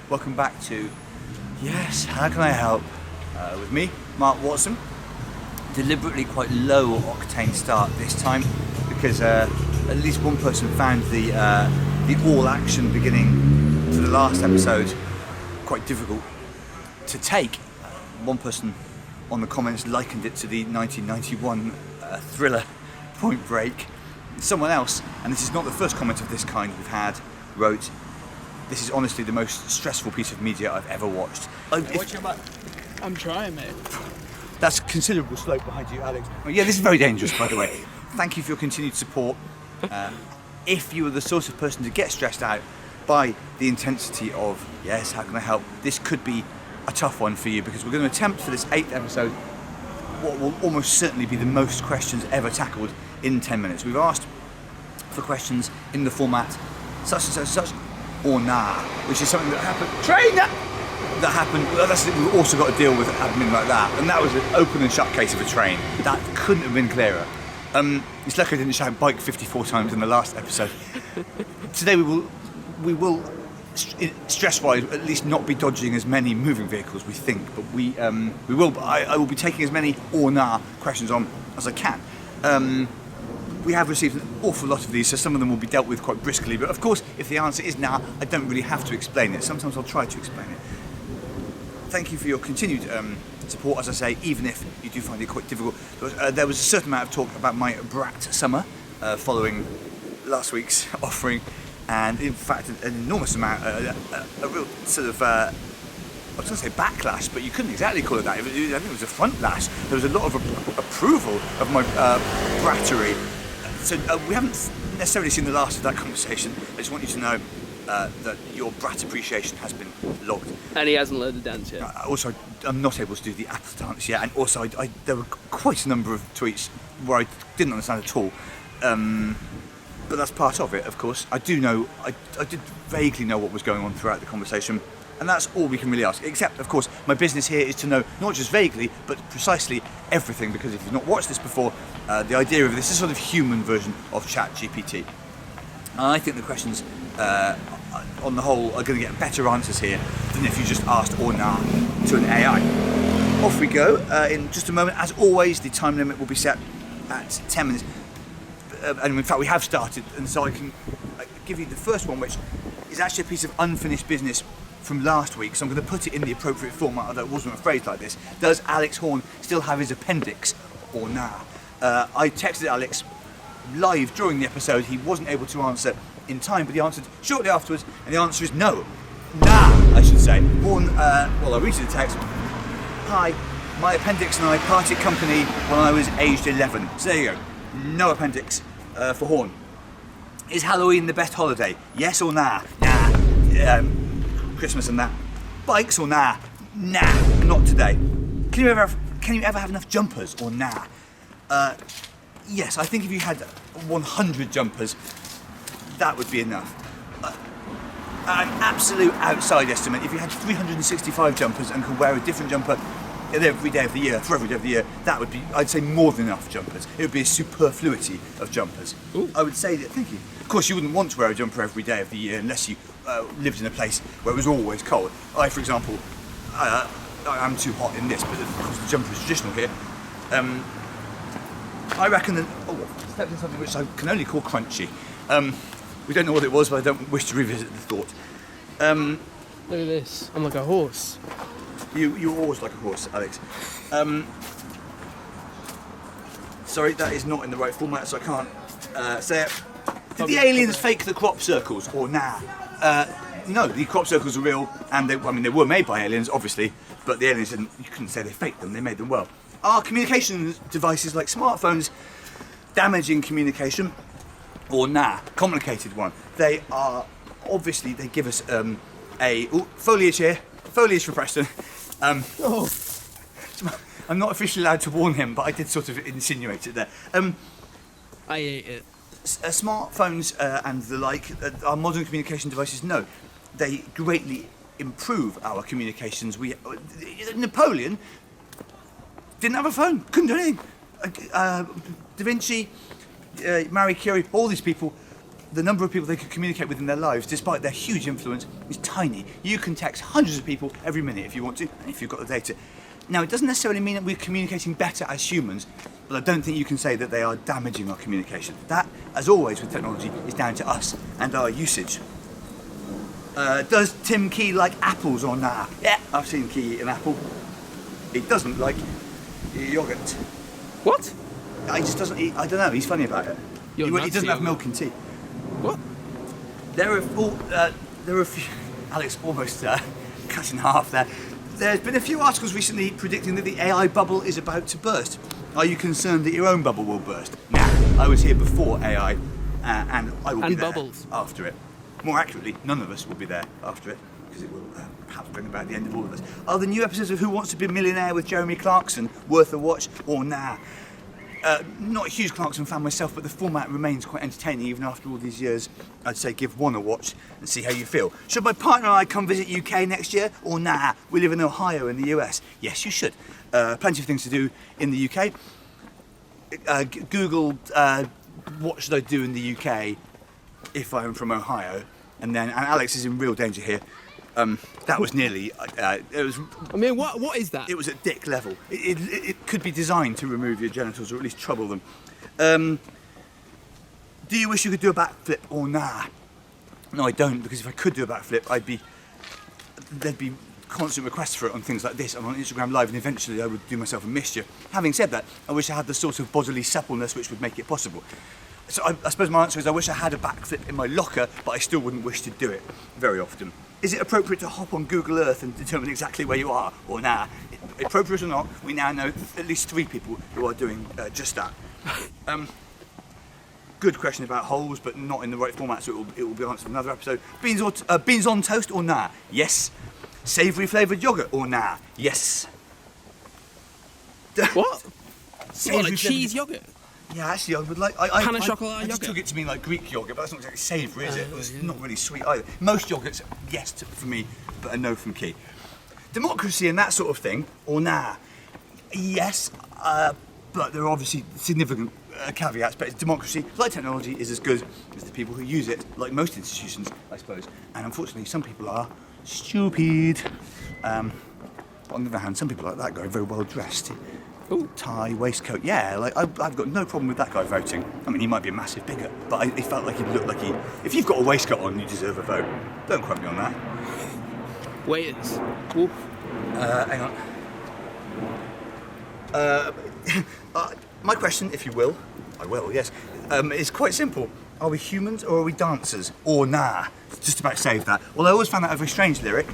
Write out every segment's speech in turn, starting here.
Welcome back to Yes, How Can I Help? With me, Mark Watson. Deliberately quite low octane start this time because at least one person found the all action beginning to the last episode quite difficult to take. One person on the comments likened it to the 1991 thriller Point Break. Someone else, and this is not the first comment of this kind we've had, wrote, "This is honestly the most stressful piece of media I've ever watched." Watch your back. I'm trying, mate. That's considerable slope behind you, Alex. Well, yeah, this is very dangerous, by the way. Thank you for your continued support. If you are the sort of person to get stressed out by the intensity of Yes, How Can I Help, this could be a tough one for you, because we're going to attempt for this 8th episode what will almost certainly be the most questions ever tackled in 10 minutes. We've asked for questions in the format such and such, or nah, which is something that happened. Trainer! That happened. We've also got to deal with admin like that, and that was an open and shut case of a train. That couldn't have been clearer. It's lucky I didn't shout bike 54 times in the last episode. Today we will stress-wise at least not be dodging as many moving vehicles, we think, but we will. But I will be taking as many or nah questions on as I can. We have received an awful lot of these, so some of them will be dealt with quite briskly. But of course, if the answer is nah, I don't really have to explain it. Sometimes I'll try to explain it. Thank you for your continued support, as I say, even if you do find it quite difficult. There was a certain amount of talk about my brat summer following last week's offering, and in fact an enormous amount, a real sort of, I was going to say backlash, but you couldn't exactly call it that. I think it was a front lash. There was a lot of approval of my brattery. So we haven't necessarily seen the last of that conversation. I just want you to know that your brat appreciation has been logged. And he hasn't learned to dance yet. Also, I'm not able to do the apple dance yet, and also there were quite a number of tweets where I didn't understand at all. But that's part of it, of course. I do know, I did vaguely know what was going on throughout the conversation, and that's all we can really ask. Except, of course, my business here is to know not just vaguely, but precisely everything, because if you've not watched this before, the idea of this is a sort of human version of ChatGPT. And I think the questions, on the whole, are going to get better answers here than if you just asked or nah to an AI. Off we go in just a moment. As always, the time limit will be set at 10 minutes. And in fact, we have started, and so I can give you the first one, which is actually a piece of unfinished business from last week, so I'm going to put it in the appropriate format, although it wasn't phrased like this. Does Alex Horn still have his appendix, or nah? I texted Alex live during the episode. He wasn't able to answer in time, but he answered shortly afterwards, and the answer is no. Nah, I should say. Horn, well, I'll read you the text. Hi, my appendix and I parted company when I was aged 11. So there you go. No appendix for Horn. Is Halloween the best holiday? Yes or nah? Nah. Christmas and that. Bikes or nah? Nah, not today. Can you ever have enough jumpers or nah? Yes, I think if you had 100 jumpers, that would be enough. An absolute outside estimate, if you had 365 jumpers and could wear a different jumper every day of the year, for every day of the year, that would be, I'd say, more than enough jumpers. It would be a superfluity of jumpers. Ooh. I would say that, thank you. Of course, you wouldn't want to wear a jumper every day of the year unless you lived in a place where it was always cold. I, for example, I'm too hot in this, but of course the jumper is traditional here. I reckon that, I stepped in something which I can only call crunchy. We don't know what it was, but I don't wish to revisit the thought. Look at this, I'm like a horse. You're always like a horse, Alex. Sorry, that is not in the right format, so I can't say it. Did the aliens fake the crop circles, or nah? No, the crop circles are real, and they were made by aliens, obviously, but the aliens didn't. You couldn't say they faked them; they made them well. Are communication devices like smartphones damaging communication, or nah? Complicated one. They are obviously. They give us foliage here. Foliage for Preston. I'm not officially allowed to warn him, but I did sort of insinuate it there. I ate it. Smartphones and the like, our modern communication devices, no. They greatly improve our communications. Napoleon didn't have a phone, couldn't do anything. Da Vinci, Marie Curie, all these people the number of people they could communicate with in their lives, despite their huge influence, is tiny. You can text hundreds of people every minute if you want to, and if you've got the data. Now, it doesn't necessarily mean that we're communicating better as humans, but I don't think you can say that they are damaging our communication. That, as always with technology, is down to us and our usage. Does Tim Key like apples or nah? Yeah, I've seen Key eat an apple. He doesn't like yoghurt. What? He just doesn't eat, I don't know, he's funny about it. He doesn't have milk and tea. What? There are a few... Alex almost cut in half there. There's been a few articles recently predicting that the AI bubble is about to burst. Are you concerned that your own bubble will burst? Nah, I was here before AI, and I will be there bubbles. after it. More accurately, none of us will be there after it, because it will perhaps bring about the end of all of us. Are the new episodes of Who Wants to Be a Millionaire with Jeremy Clarkson worth a watch or nah? Not a huge Clarkson fan myself, but the format remains quite entertaining even after all these years. I'd say give one a watch and see how you feel. Should my partner and I come visit UK next year, or nah? We live in Ohio in the US. Yes, you should. Plenty of things to do in the UK. Google what should I do in the UK if I'm from Ohio, and Alex is in real danger here. That was nearly. It was. I mean, what is that? It was at dick level. It could be designed to remove your genitals or at least trouble them. Do you wish you could do a backflip or nah? No, I don't, because if I could do a backflip, there'd be constant requests for it on things like this and on Instagram Live, and eventually I would do myself a mischief. Having said that, I wish I had the sort of bodily suppleness which would make it possible. So I suppose my answer is I wish I had a backflip in my locker, but I still wouldn't wish to do it very often. Is it appropriate to hop on Google Earth and determine exactly where you are, or nah? Appropriate or not, we now know at least 3 people who are doing just that. Good question about holes, but not in the right format, so it will be answered in another episode. Beans on toast or nah? Yes. Savoury flavoured yoghurt or nah? Yes. What? Savoury What, like cheese yoghurt? Yeah, actually, I would like. Pan chocolate I just yoghurt? took it to mean like Greek yogurt, but that's not exactly savoury, is it? It's not really sweet either. Most yogurts, yes for me, but a no from Key. Democracy and that sort of thing, or nah? Yes, but there are obviously significant caveats. But democracy, like technology, is as good as the people who use it, like most institutions, I suppose. And unfortunately, some people are stupid. On the other hand, some people like that guy, very well dressed. Ooh. Tie, waistcoat, yeah, like I've got no problem with that guy voting. I mean, he might be a massive bigot, but he felt like he looked like he... If you've got a waistcoat on, you deserve a vote. Don't quote me on that. Waiters. Oof. Hang on. My question, if you will, I will, yes, is quite simple. Are we humans or are we dancers? Or nah? Just about saved that. Well, I always found that a very strange lyric.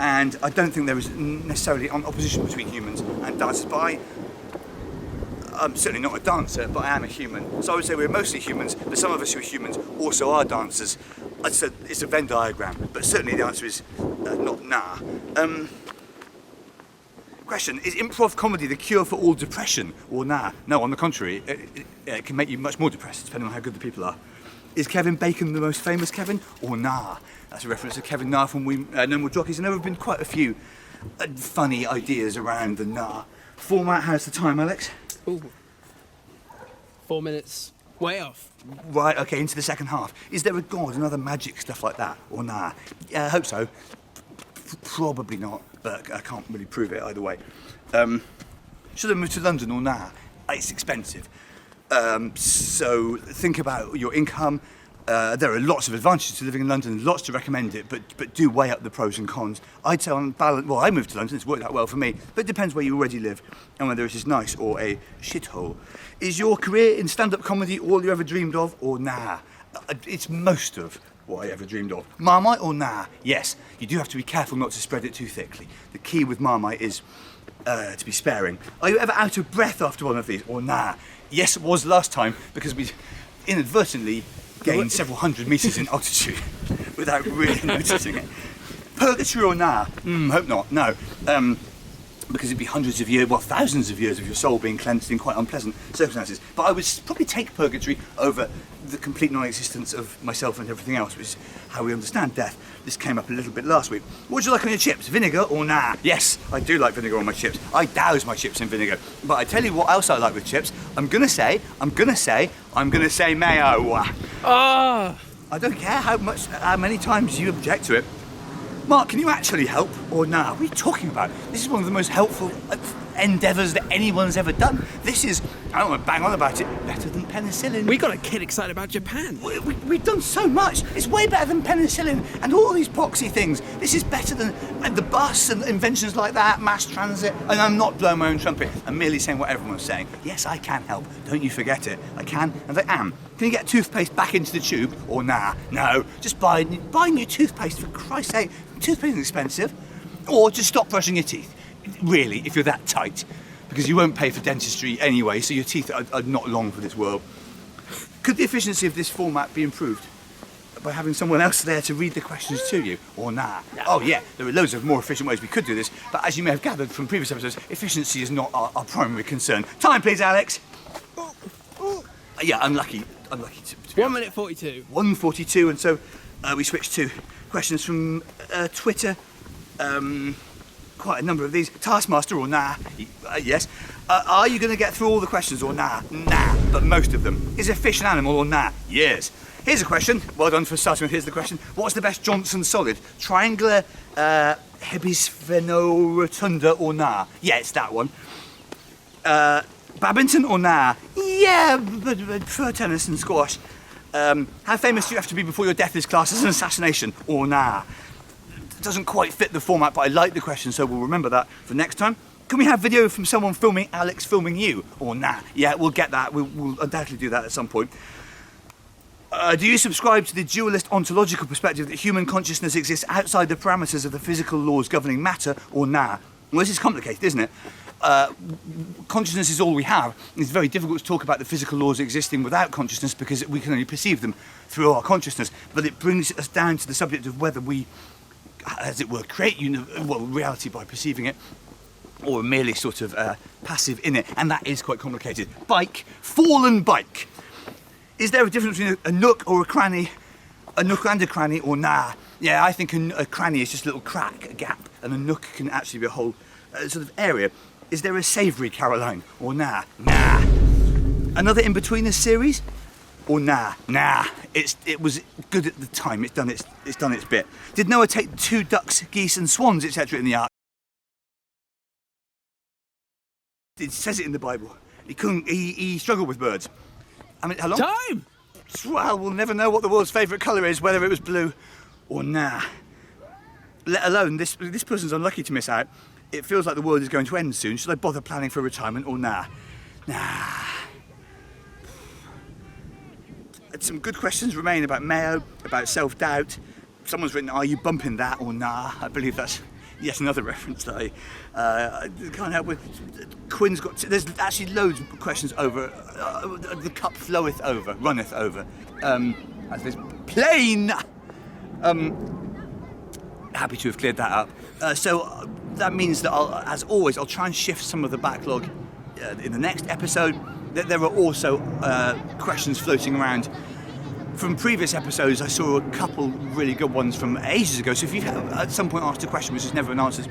And I don't think there is necessarily an opposition between humans and dancers, but I'm certainly not a dancer, but I am a human. So I would say we're mostly humans, but some of us who are humans also are dancers. I'd say it's a Venn diagram, but certainly the answer is not nah. Question, is improv comedy the cure for all depression, or nah? No, on the contrary, it can make you much more depressed, depending on how good the people are. Is Kevin Bacon the most famous Kevin, or nah? That's a reference to Kevin Nah from No More Jockeys, and there have been quite a few funny ideas around the nah. Format, how's the time, Alex? Ooh. 4 minutes. Way off. Right, okay, into the second half. Is there a god and other magic stuff like that, or nah? Yeah, I hope so. Probably not, but I can't really prove it either way. Should I move to London or nah? It's expensive. So think about your income. There are lots of advantages to living in London, lots to recommend it, but do weigh up the pros and cons. I'd say on balance, well, I moved to London, it's worked out well for me, but it depends where you already live and whether it is nice or a shithole. Is your career in stand-up comedy all you ever dreamed of, or nah? It's most of what I ever dreamed of. Marmite or nah? Yes, you do have to be careful not to spread it too thickly. The key with Marmite is to be sparing. Are you ever out of breath after one of these, or nah? Yes, it was last time, because we inadvertently gained several hundred metres in altitude without really noticing it. Purgatory or nah? Hope not, no. Because it'd be hundreds of years, well, thousands of years of your soul being cleansed in quite unpleasant circumstances. But I would probably take purgatory over the complete non-existence of myself and everything else, which is how we understand death. This came up a little bit last week. What would you like on your chips? Vinegar or nah? Yes, I do like vinegar on my chips. I douse my chips in vinegar. But I tell you what else I like with chips. I'm gonna say mayo. Ah! I don't care how many times you object to it. Mark, can you actually help or nah? What are you talking about? This is one of the most helpful endeavours that anyone's ever done. This is, I don't want to bang on about it, better than penicillin. We got a kid excited about Japan. We've done so much. It's way better than penicillin and all these proxy things. This is better than the bus and inventions like that, mass transit. And I'm not blowing my own trumpet. I'm merely saying what everyone's saying. Yes, I can help. Don't you forget it. I can and I am. Can you get toothpaste back into the tube or nah? No. Just buy new toothpaste, for Christ's sake. Toothpaste is expensive. Or just stop brushing your teeth. Really, if you're that tight. Because you won't pay for dentistry anyway, so your teeth are not long for this world. Could the efficiency of this format be improved by having someone else there to read the questions to you, or nah? Oh yeah, there are loads of more efficient ways we could do this, but as you may have gathered from previous episodes, efficiency is not our primary concern. Time please, Alex. Yeah, unlucky to be 1 minute 42. 1:42, and so we switched to questions from Twitter. Quite a number of these. Taskmaster or nah? Yes. Are you going to get through all the questions or nah? Nah, but most of them. Is a fish an animal or nah? Yes. Here's a question. Well done for starting with here's the question. What's the best Johnson solid? Triangular hemisphenoretunda or nah? Yeah, it's that one. Badminton or nah? Yeah, but prefer tennis and squash. How famous do you have to be before your death is classed as an assassination or nah? It doesn't quite fit the format, but I like the question, so we'll remember that for next time. Can we have video from someone filming Alex filming you? Or nah? Yeah, we'll get that. We'll undoubtedly do that at some point. Do you subscribe to the dualist ontological perspective that human consciousness exists outside the parameters of the physical laws governing matter, or nah? Well, this is complicated, isn't it? Consciousness is all we have. It's very difficult to talk about the physical laws existing without consciousness because we can only perceive them through our consciousness. But it brings us down to the subject of whether we, as it were, create reality by perceiving it, or merely sort of passive in it, and that is quite complicated. Bike, fallen bike. Is there a difference between a nook or a cranny, a nook and a cranny, or nah? Yeah, I think a cranny is just a little crack, a gap, and a nook can actually be a whole sort of area. Is there a savoury Caroline, or nah? Nah. Another in-betweener series, or nah? Nah. It was good at the time. It's done its bit. Did Noah take 2 ducks, geese, and swans, etc. in the ark? It says it in the Bible. He couldn't. He struggled with birds. I mean, how long? Time! Well, we'll never know what the world's favourite colour is, whether it was blue or nah. Let alone this person's unlucky to miss out. It feels like the world is going to end soon. Should I bother planning for retirement or nah? Nah. Some good questions remain about Mayo, about self-doubt. Someone's written, are you bumping that or nah? I believe that's yet another reference that I can't help with. Quinn's got, there's actually loads of questions over, the cup floweth over, runneth over. As there's plain. Happy to have cleared that up. So that means that as always, I'll try and shift some of the backlog in the next episode. There are also questions floating around from previous episodes. I saw a couple really good ones from ages ago. So if you've at some point asked a question which has never been answered,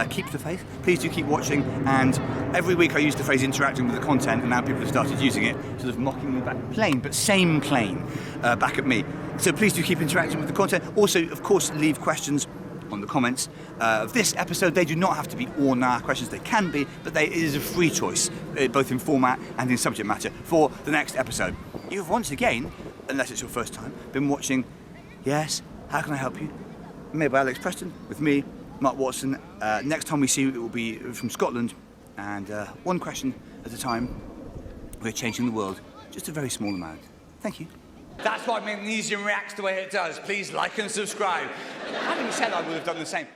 keep the faith. Please do keep watching. And every week I use the phrase interacting with the content, and now people have started using it, sort of mocking me back. Plain, but same plane, back at me. So please do keep interacting with the content. Also, of course, leave questions on the comments of this episode. They do not have to be or nah questions. They can be, but it is a free choice, both in format and in subject matter, for the next episode. You have once again, unless it's your first time, been watching Yes, How Can I Help You? Made by Alex Preston, with me, Mark Watson. Next time we see you, it will be from Scotland, and one question at a time. We're changing the world, just a very small amount. Thank you. That's why magnesium reacts the way it does. Please like and subscribe. Having said I would have done the same.